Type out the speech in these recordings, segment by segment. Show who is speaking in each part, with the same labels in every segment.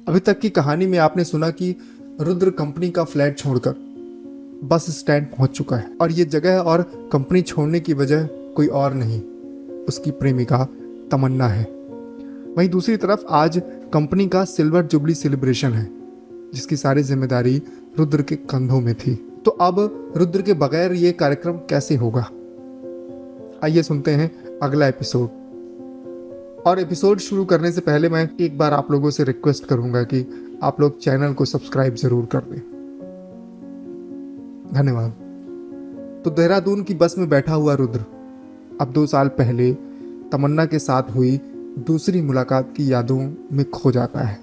Speaker 1: अभी तक की कहानी में आपने सुना कि रुद्र कंपनी का फ्लैट छोड़कर बस स्टैंड पहुंच चुका है और ये जगह और कंपनी छोड़ने की वजह कोई और नहीं, उसकी प्रेमिका तमन्ना है। वहीं दूसरी तरफ आज कंपनी का सिल्वर जुबली सेलिब्रेशन है, जिसकी सारी जिम्मेदारी रुद्र के कंधों में थी। तो अब रुद्र के बगैर ये कार्यक्रम कैसे होगा? आइए सुनते हैं अगला एपिसोड। और एपिसोड शुरू करने से पहले मैं एक बार आप लोगों से रिक्वेस्ट करूंगा कि आप लोग चैनल को सब्सक्राइब जरूर कर दें। धन्यवाद। तो देहरादून की बस में बैठा हुआ रुद्र अब 2 साल पहले तमन्ना के साथ हुई दूसरी मुलाकात की यादों में खो जाता है।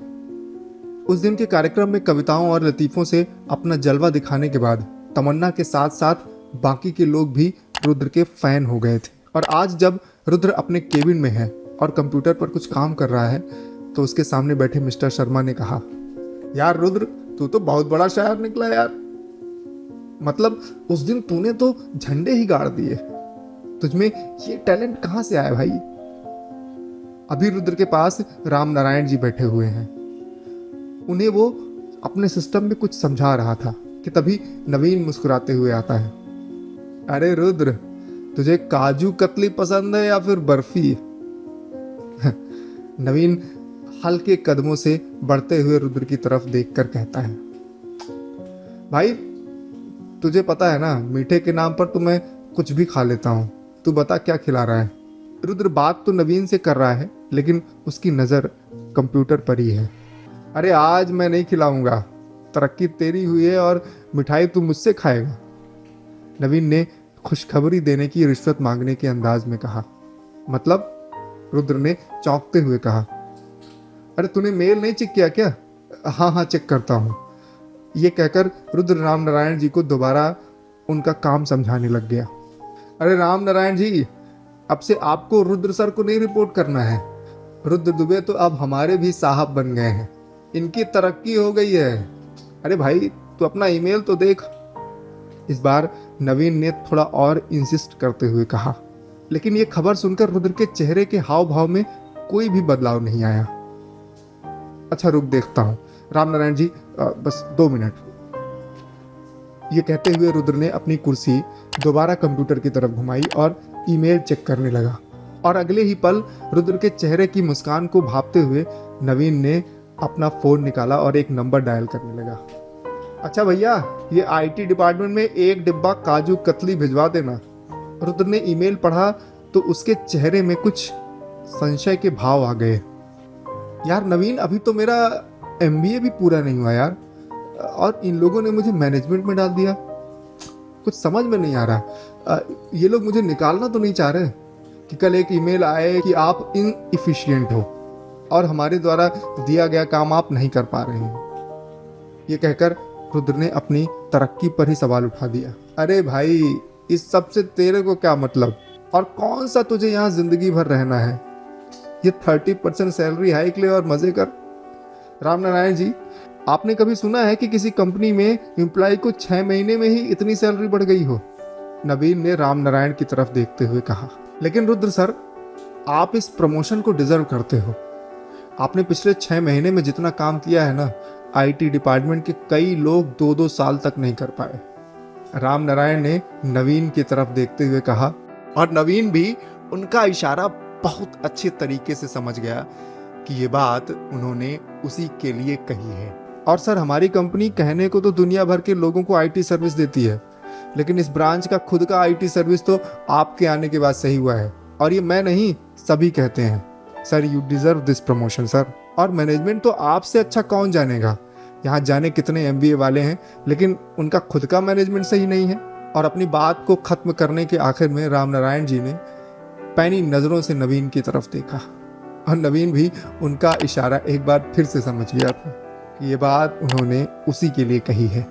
Speaker 1: उस दिन के कार्यक्रम में कविताओं और लतीफ़ों से अपना जलवा दिखाने के बाद तमन्ना के साथ साथ बाकी के लोग भी रुद्र के फैन हो गए थे। और आज जब रुद्र अपने केबिन में है और कंप्यूटर पर कुछ काम कर रहा है तो उसके सामने बैठे मिस्टर शर्मा ने कहा, यार रुद्र, तू तो बहुत बड़ा शायर निकला यार। मतलब उस दिन तूने तो झंडे ही गाड़ दिए। तुझमें ये टैलेंट कहाँ से आया भाई? अभी रुद्र के पास राम नारायण जी बैठे हुए हैं। उन्हें वो अपने सिस्टम में कुछ समझा रहा था कि तभी नवीन मुस्कुराते हुए आता है। अरे रुद्र, तुझे काजू कतली पसंद है या फिर बर्फी? नवीन हल्के कदमों से बढ़ते हुए रुद्र की तरफ देखकर कहता है, भाई तुझे पता है ना, मीठे के नाम पर तो मैं कुछ भी खा लेता हूँ। तू बता क्या खिला रहा है? रुद्र बात तो नवीन से कर रहा है लेकिन उसकी नज़र कंप्यूटर पर ही है। अरे आज मैं नहीं खिलाऊंगा, तरक्की तेरी हुई है और मिठाई तू मुझसे खाएगा। नवीन ने खुशखबरी देने की रिश्वत मांगने के अंदाज में कहा। मतलब? रुद्र ने चौंकते हुए कहा। अरे तूने मेल नहीं चेक किया क्या? हाँ चेक करता हूँ। ये कहकर रुद्र राम नारायण जी को दोबारा उनका काम समझाने लग गया। अरे राम नारायण जी, अब से आपको रुद्र सर को नहीं रिपोर्ट करना है। रुद्र दुबे तो अब हमारे भी साहब बन गए हैं, इनकी तरक्की हो गई है। अरे भाई तू अपना ईमेल तो देख। इस बार नवीन ने थोड़ा और इंसिस्ट करते हुए कहा, लेकिन ये खबर सुनकर रुद्र के चेहरे के हाव भाव में कोई भी बदलाव नहीं आया। अच्छा रुक, देखता हूँ। राम नारायण जी बस 2 मिनट। ये कहते हुए रुद्र ने अपनी कुर्सी दोबारा कंप्यूटर की तरफ घुमाई और ईमेल चेक करने लगा। और अगले ही पल रुद्र के चेहरे की मुस्कान को भांपते हुए नवीन ने अपना फोन निकाला और एक नंबर डायल करने लगा। अच्छा भैया, ये आईटी डिपार्टमेंट में 1 डिब्बा काजू कतली भिजवा देना। रुद्र ने ईमेल पढ़ा तो उसके चेहरे में कुछ संशय के भाव आ गए। यार नवीन, अभी तो मेरा एमबीए भी पूरा नहीं हुआ यार, और इन लोगों ने मुझे मैनेजमेंट में डाल दिया। कुछ समझ में नहीं आ रहा। ये लोग मुझे निकालना तो नहीं चाह रहे कि कल एक ईमेल आए कि आप इनएफिशिएंट हो और हमारे द्वारा दिया गया काम आप नहीं कर पा रहे हैं। ये कहकर रुद्र ने अपनी तरक्की पर ही सवाल उठा दिया। अरे भाई, इस सब से तेरे को क्या मतलब? और कौन सा तुझे यहाँ जिंदगी भर रहना है? ये 30% सैलरी हाइक ले और मजे कर। राम नारायण जी, आपने कभी सुना है कि किसी कंपनी में एम्प्लॉय को 6 महीने में ही इतनी सैलरी बढ़ गई हो? नवीन ने राम नारायण की तरफ देखते हुए कहा। लेकिन रुद्र सर, आप इस प्रमोशन को डिजर्व करते हो। आपने पिछले 6 महीने में जितना काम किया है ना, आईटी डिपार्टमेंट के कई लोग 2-2 साल तक नहीं कर पाए। राम नारायण ने नवीन की तरफ देखते हुए कहा, और नवीन भी उनका इशारा बहुत अच्छे तरीके से समझ गया कि ये बात उन्होंने उसी के लिए कही है। और सर, हमारी कंपनी कहने को तो दुनिया भर के लोगों को आईटी सर्विस देती है, लेकिन इस ब्रांच का खुद का आईटी सर्विस तो आपके आने के बाद सही हुआ है। और ये मैं नहीं, सभी कहते हैं। Sir, you deserve this promotion sir. और मैनेजमेंट तो आपसे अच्छा कौन जानेगा। यहाँ जाने कितने एमबीए वाले हैं, लेकिन उनका खुद का मैनेजमेंट सही नहीं है। और अपनी बात को खत्म करने के आखिर में राम नारायण जी ने पैनी नजरों से नवीन की तरफ देखा, और नवीन भी उनका इशारा एक बार फिर से समझ गया था कि ये बात उन्होंने उसी के लिए कही है।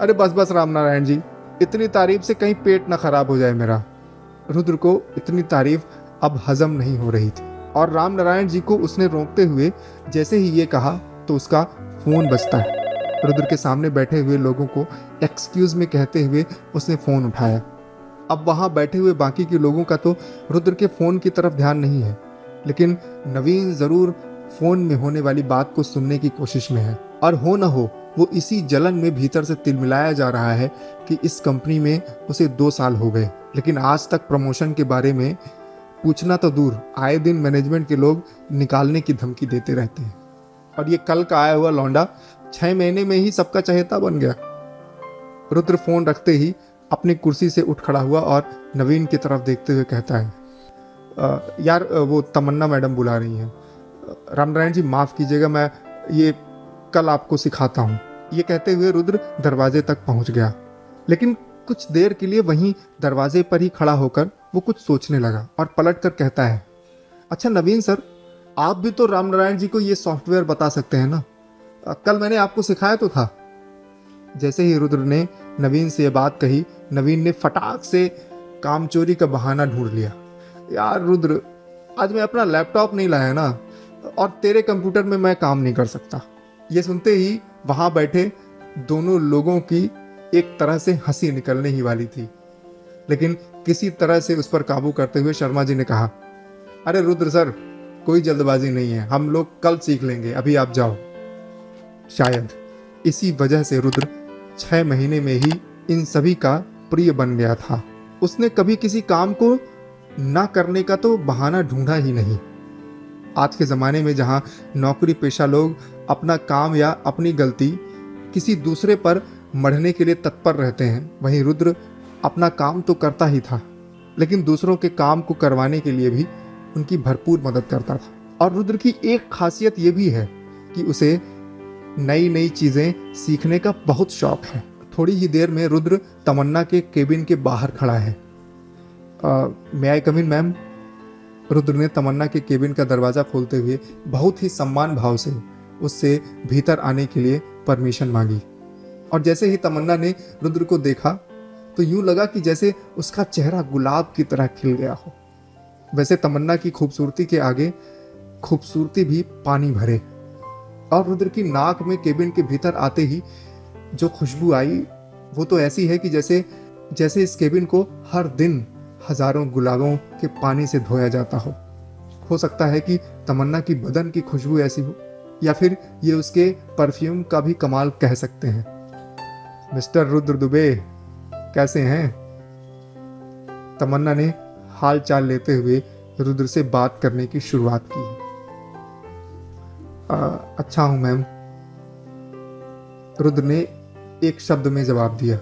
Speaker 1: अरे बस बस राम नारायण जी, इतनी तारीफ से कहीं पेट ना खराब हो जाए मेरा। रुद्र को इतनी तारीफ अब हजम नहीं हो रही थी, और राम नारायण जी को उसने रोकते हुए जैसे ही ये कहा तो उसका फोन बजता है। रुद्र के सामने बैठे हुए लोगों को एक्सक्यूज में कहते हुए उसने फोन उठाया। अब वहां बैठे हुए बाकी के लोगों का तो रुद्र के फोन की तरफ ध्यान नहीं है, लेकिन नवीन जरूर फोन में होने वाली बात को सुनने की कोशिश में है। और हो न हो वो इसी जलन में भीतर से तिलमिलाया जा रहा है कि इस कंपनी में उसे 2 साल हो गए, लेकिन आज तक प्रमोशन के बारे में पूछना तो दूर, आए दिन मैनेजमेंट के लोग निकालने की धमकी देते रहते हैं। और ये कल का आया हुआ लौंडा 6 महीने में ही सबका चहेता बन गया। रुद्र फोन रखते ही अपनी कुर्सी से उठ खड़ा हुआ और नवीन की तरफ देखते हुए कहता है, यार वो तमन्ना मैडम बुला रही हैं। रामनारायण जी माफ़ कीजिएगा, मैं ये कल आपको सिखाता हूँ। ये कहते हुए रुद्र दरवाजे तक पहुँच गया, लेकिन कुछ देर के लिए वहीं दरवाजे पर ही खड़ा होकर वो कुछ सोचने लगा और पलट कर कहता है, अच्छा नवीन सर, आप भी तो रामनारायण जी को ये सॉफ्टवेयर बता सकते हैं ना, कल मैंने आपको सिखाया तो था। जैसे ही रुद्र ने नवीन से ये बात कही, नवीन ने फटाक से काम चोरी का बहाना ढूंढ लिया। यार रुद्र, आज मैं अपना लैपटॉप नहीं लाया ना, और तेरे कंप्यूटर में मैं काम नहीं कर सकता। ये सुनते ही वहां बैठे दोनों लोगों की एक तरह से हंसी निकलने ही वाली थी, लेकिन किसी तरह से उस पर काबू करते हुए शर्मा जी ने कहा, अरे रुद्र सर, कोई जल्दबाजी नहीं है, हम लोग कल सीख लेंगे, अभी आप जाओ। शायद इसी वजह से रुद्र 6 महीने में ही इन सभी का प्रिय बन गया था। उसने कभी किसी काम को ना करने का तो बहाना ढूंढा ही नहीं। आज के ज़माने में जहाँ नौकरी पेशा लोग अपना काम या अपनी गलती किसी दूसरे पर मढ़ने के लिए तत्पर रहते हैं, वहीं रुद्र अपना काम तो करता ही था, लेकिन दूसरों के काम को करवाने के लिए भी उनकी भरपूर मदद करता था। और रुद्र की एक खासियत ये भी है कि उसे नई नई चीज़ें सीखने का बहुत शौक है। थोड़ी ही देर में रुद्र तमन्ना के केबिन के बाहर खड़ा है। मे आई कम इन मैम? रुद्र ने तमन्ना के केबिन का दरवाज़ा खोलते हुए बहुत ही सम्मान भाव से उससे भीतर आने के लिए परमिशन मांगी। और जैसे ही तमन्ना ने रुद्र को देखा तो यूं लगा कि जैसे उसका चेहरा गुलाब की तरह खिल गया हो। वैसे तमन्ना की खूबसूरती के आगे खूबसूरती भी पानी भरे। और रुद्र की नाक में केबिन के भीतर आते ही जो खुशबू आई वो तो ऐसी है कि जैसे इस केबिन को हर दिन हजारों गुलाबों के पानी से धोया जाता हो सकता है कि तमन्ना की बदन की खुशबू ऐसी हो, या फिर ये उसके परफ्यूम का भी कमाल कह सकते हैं। मिस्टर रुद्र दुबे, कैसे हैं? तमन्ना ने हाल चाल लेते हुए रुद्र से बात करने की शुरुआत की। अच्छा हूं मैम, रुद्र ने एक शब्द में जवाब दिया।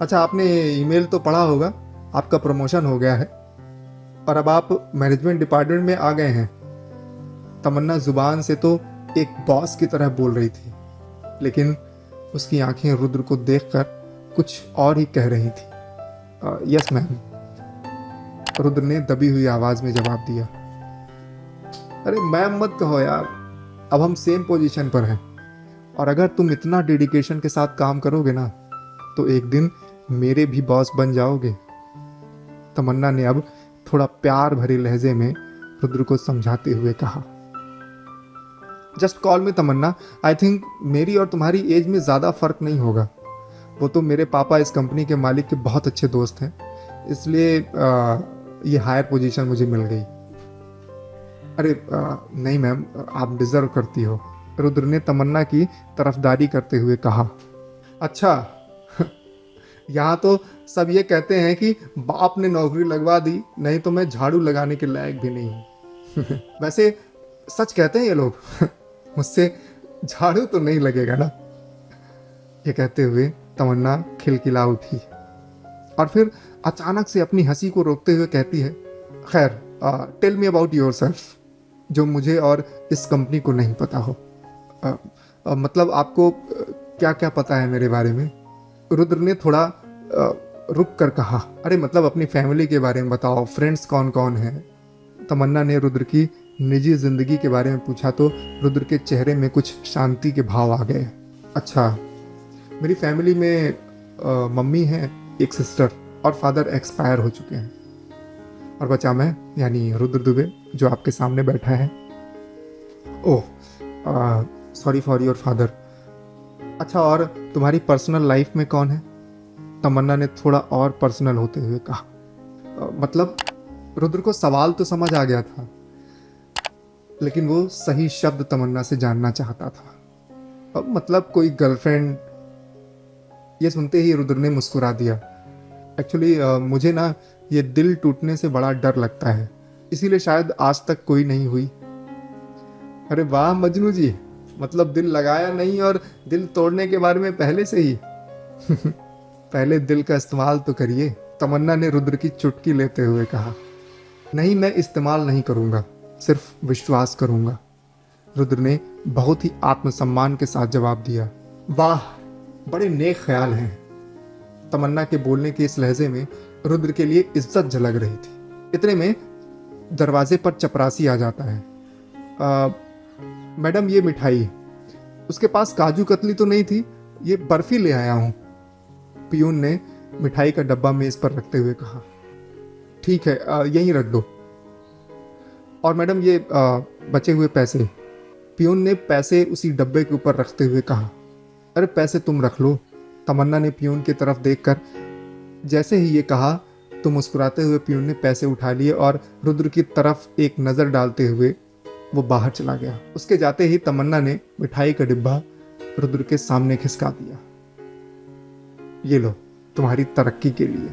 Speaker 1: अच्छा, आपने ईमेल तो पढ़ा होगा, आपका प्रमोशन हो गया है और अब आप मैनेजमेंट डिपार्टमेंट में आ गए हैं। तमन्ना जुबान से तो एक बॉस की तरह बोल रही थी, लेकिन उसकी आंखें रुद्र को देखकर कुछ और ही कह रही थी। यस मैम, रुद्र ने दबी हुई आवाज में जवाब दिया। अरे मैम मत कहो यार, अब हम सेम पोजीशन पर हैं, और अगर तुम इतना डेडिकेशन के साथ काम करोगे ना तो एक दिन मेरे भी बॉस बन जाओगे। तमन्ना ने अब थोड़ा प्यार भरे लहजे में रुद्र को समझाते हुए कहा। Just call me Tamanna, I think मेरी और तुम्हारी एज में ज़्यादा फर्क नहीं होगा। वो तो मेरे पापा इस कंपनी के मालिक के बहुत अच्छे दोस्त हैं, इसलिए ये हायर पोजीशन मुझे मिल गई। अरे नहीं मैम, आप डिजर्व करती हो, रुद्र ने तमन्ना की तरफदारी करते हुए कहा। अच्छा यहाँ तो सब ये कहते हैं कि बाप ने नौकरी लगवा दी, नहीं तो मैं झाड़ू लगाने के लायक भी नहीं हूँ। वैसे सच कहते हैं ये लोग। मुझसे झाड़ू तो नहीं लगेगा ना? ये कहते हुए तमन्ना खिलखिला उठी और फिर अचानक से अपनी हंसी को रोकते हुए कहती है, खैर टेल मी अबाउट योरसेल्फ, जो मुझे और इस कंपनी को नहीं पता हो। मतलब आपको क्या क्या पता है मेरे बारे में? रुद्र ने थोड़ा रुक कर कहा। अरे मतलब अपनी फैमिली के बारे में बताओ, फ्रेंड्स कौन कौन हैं? तमन्ना ने रुद्र की निजी जिंदगी के बारे में पूछा तो रुद्र के चेहरे में कुछ शांति के भाव आ गए। अच्छा, मेरी फैमिली में मम्मी है, एक सिस्टर, और फादर एक्सपायर हो चुके हैं, और बचा मैं, यानी रुद्र दुबे, जो आपके सामने बैठा है। ओह, सॉरी फॉर योर फादर। अच्छा, और तुम्हारी पर्सनल लाइफ में कौन है? तमन्ना ने थोड़ा और पर्सनल होते हुए कहा। मतलब रुद्र को सवाल तो समझ आ गया था, लेकिन वो सही शब्द तमन्ना से जानना चाहता था। अब मतलब कोई गर्लफ्रेंड? ये सुनते ही रुद्र ने मुस्कुरा दिया। एक्चुअली मुझे ना ये दिल टूटने से बड़ा डर लगता है, इसीलिए शायद आज तक कोई नहीं हुई। अरे वाह मजनू जी, मतलब दिल लगाया नहीं और दिल तोड़ने के बारे में पहले से ही। पहले दिल का इस्तेमाल तो करिए, तमन्ना ने रुद्र की चुटकी लेते हुए कहा। नहीं, मैं इस्तेमाल नहीं करूंगा, सिर्फ विश्वास करूंगा, रुद्र ने बहुत ही आत्मसम्मान के साथ जवाब दिया। वाह, बड़े नेक ख्याल हैं। तमन्ना के बोलने के इस लहजे में रुद्र के लिए इज्जत झलक रही थी। इतने में दरवाजे पर चपरासी आ जाता है। मैडम, ये मिठाई। उसके पास काजू कतली तो नहीं थी, ये बर्फी ले आया हूं, पियून ने मिठाई का डब्बा मेज पर रखते हुए कहा। ठीक है, यहीं रख दो। और मैडम ये बचे हुए पैसे। पियून ने पैसे उसी डब्बे के ऊपर रखते हुए कहा। अरे पैसे तुम रख लो, तमन्ना ने पियून की तरफ देखकर जैसे ही ये कहा तो मुस्कुराते हुए पियून ने पैसे उठा लिए और रुद्र की तरफ एक नज़र डालते हुए वो बाहर चला गया। उसके जाते ही तमन्ना ने मिठाई का डिब्बा रुद्र के सामने खिसका दिया। ये लो, तुम्हारी तरक्की के लिए।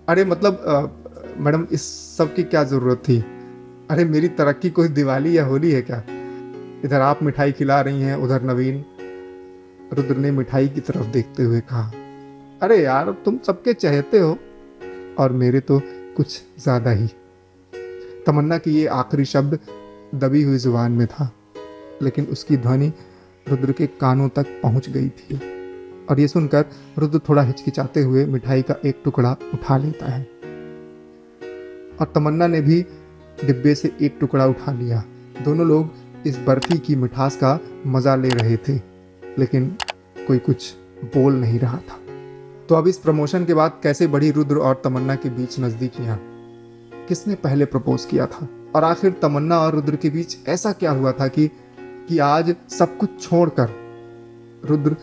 Speaker 1: अरे मतलब मैडम, इस सब की क्या ज़रूरत थी? अरे मेरी तरक्की कोई दिवाली या होली है क्या? इधर आप मिठाई खिला रही हैं, उधर नवीन, रुद्र ने मिठाई की तरफ देखते हुए कहा। अरे यार, तुम सबके चहेते हो और मेरे तो कुछ ज़्यादा ही। तमन्ना की ये आखिरी शब्द दबी हुई जुबान में था, लेकिन उसकी ध्वनि रुद्र के कानों तक पहुंच गई थी और ये सुनकर रुद्र थोड़ा हिचकिचाते हुए मिठाई का एक टुकड़ा उठा लेता है और तमन्ना ने भी डिब्बे से एक टुकड़ा उठा लिया। दोनों लोग इस बर्फी की मिठास का मजा ले रहे थे, लेकिन कोई कुछ बोल नहीं रहा था। तो अब इस प्रमोशन के बाद कैसे बढ़ी रुद्र और तमन्ना के बीच नजदीकियां? किसने पहले प्रपोज किया था और आखिर तमन्ना और रुद्र के बीच ऐसा क्या हुआ था कि आज सब कुछ छोड़कर रुद्र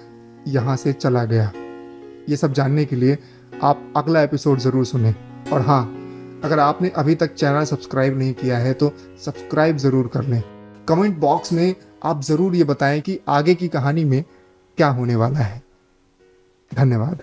Speaker 1: यहाँ से चला गया? ये सब जानने के लिए आप अगला एपिसोड ज़रूर सुनें। और हाँ, अगर आपने अभी तक चैनल सब्सक्राइब नहीं किया है तो सब्सक्राइब ज़रूर कर लें। कमेंट बॉक्स में आप ज़रूर ये बताएं कि आगे की कहानी में क्या होने वाला है। धन्यवाद।